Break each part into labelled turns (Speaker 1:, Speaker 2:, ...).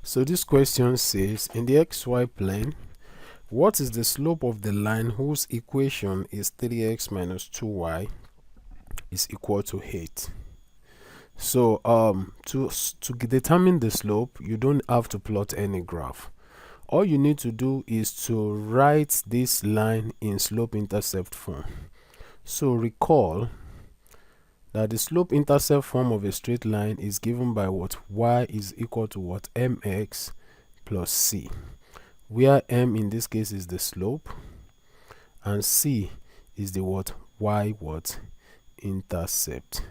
Speaker 1: So this question says, in the xy plane, what is the slope of the line whose equation is 3x minus 2y is equal to 8? So to determine the slope, you don't have to plot any graph. All you need to do is to write this line in slope-intercept form. So recall that the slope-intercept form of a straight line is given by what? Y is equal to what? Mx plus c, where m in this case is the slope and c is the what? Y what? Intercept.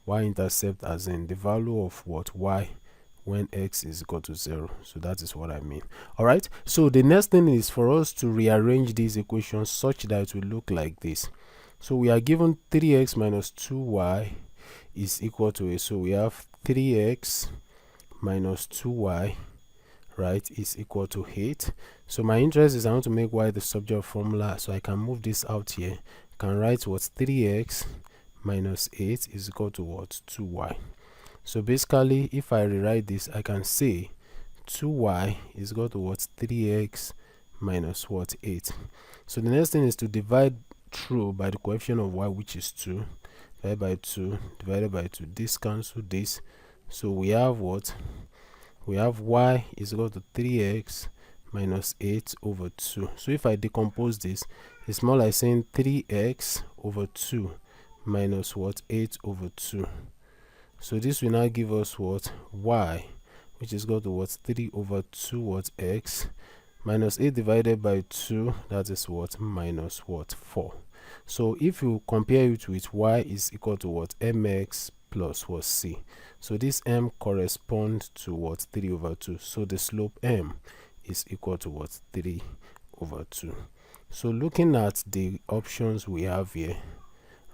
Speaker 1: Y intercept as in the value of what? Y when x is equal to 0. So that is what I mean. All right, so the next thing is for us to rearrange these equations such that it will look like this. So we are given 3x minus 2y is equal to a, so we have 3x minus 2y, right, is equal to 8. So my interest is I want to make y the subject formula, so I can move this out here. I can write what? 3x minus 8 is equal to what? 2y. So basically, if I rewrite this, I can say 2y is equal to what? 3x minus what? 8. So the next thing is to divide through by the coefficient of y, which is 2, divided by 2, divided by 2. This cancel this. So we have what? We have y is equal to 3x minus 8 over 2. So if I decompose this, it's more like saying 3x over 2 minus what? 8 over 2. So this will now give us what? Y, which is equal to what? 3 over 2 what? X minus 8 divided by 2, that is what? Minus what? 4. So if you compare it with y is equal to what? Mx plus what? C. So this m corresponds to what? 3 over 2. So the slope m is equal to what? 3 over 2. So looking at the options we have here,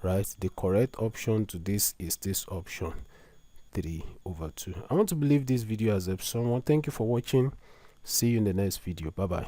Speaker 1: right, the correct option to this is this option, 3 over 2. I want to believe this video has helped someone. Thank you for watching. See you in the next video. Bye bye.